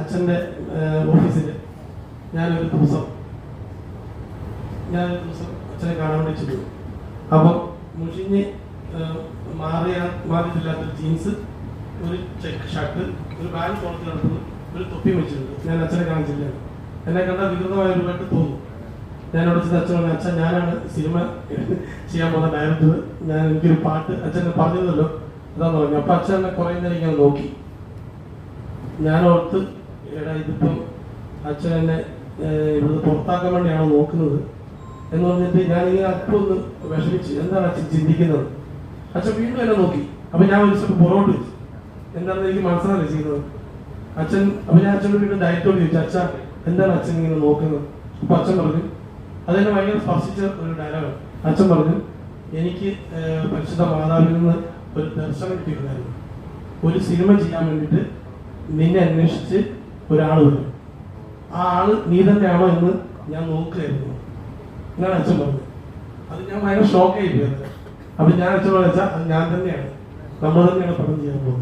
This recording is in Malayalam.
അച്ഛൻ്റെ ഓഫീസിൽ ഞാനൊരു ദിവസം അച്ഛനെ കാണാൻ വേണ്ടി ചെന്നു. അപ്പം മുഷിഞ്ഞ് മാറിയിട്ടില്ലാത്തൊരു ജീൻസ്, ഒരു ചെക്ക് ഷർട്ട്, ഒരു ബാഗ് പുറത്ത് നടക്കുന്നു, ഒരു തൊപ്പി വെച്ചിട്ടുണ്ട്. ഞാൻ അച്ഛനെ കാണിച്ചില്ല. എന്നെ കണ്ടാൽ വികൃതമായ രൂപമായിട്ട് തോന്നും. ഞാൻ അവിടെ ചെന്ന് അച്ഛൻ പറഞ്ഞു, അച്ഛൻ ഞാനാണ് സിനിമ ചെയ്യാൻ പോകുന്ന ഡയറക്ടർ, എനിക്കൊരു പാട്ട് അച്ഛനെ പറഞ്ഞതല്ലോ അതാന്ന് പറഞ്ഞു. അപ്പം അച്ഛൻ എന്നെ കുറേ നേരം ഇങ്ങനെ നോക്കി. ഞാൻ ഓർത്ത്, എടാ ഇതിപ്പം അച്ഛൻ എന്നെ ഇവിടുന്ന് പുറത്താക്കാൻ വേണ്ടിയാണോ നോക്കുന്നത് എന്ന് പറഞ്ഞിട്ട് ഞാനിങ്ങനെ അല്പം ഒന്ന് വിഷമിച്ച്, എന്താണ് അച്ഛൻ ചിന്തിക്കുന്നത്? അച്ഛൻ വീണ്ടും എന്നെ നോക്കി. അപ്പം ഞാൻ ഒരു സ്റ്റെപ്പ് പുറകോട്ട് വെച്ചു. എന്താണെന്ന് എനിക്ക് മനസ്സിലായില്ല ചെയ്യുന്നത് അച്ഛൻ. അപ്പം ഞാൻ അച്ഛനോട് വീണ്ടും ഡയറക്ടോട് ചോദിച്ചു, അച്ഛാ എന്താണ് അച്ഛൻ ഇങ്ങനെ നോക്കുന്നത്? അപ്പം അച്ഛൻ പറഞ്ഞു, അതെന്നെ ഭയങ്കര സ്പർശിച്ച ഒരു ഡയലോഗാണ്. അച്ഛൻ പറഞ്ഞു, എനിക്ക് പരിശുദ്ധ മാതാവിൽ നിന്ന് ഒരു ദർശനം കിട്ടിയിട്ടുണ്ടായിരുന്നു. ഒരു സിനിമ ചെയ്യാൻ വേണ്ടിയിട്ട് നിന്നെ അന്വേഷിച്ച് ഒരാൾ വരും, ആ ആള് നീ തന്നെയാണോ എന്ന് ഞാൻ നോക്കുകയായിരുന്നു എന്നാണ് അച്ഛൻ പറഞ്ഞത്. അത് ഞാൻ ഭയങ്കര ഷോക്കായി പോയത്. അപ്പം ഞാൻ അച്ഛനോട് വെച്ചാൽ അത് ഞാൻ തന്നെയാണ്, നമ്മൾ തന്നെയാണ് പടം ചെയ്യാൻ പോകുന്നത്.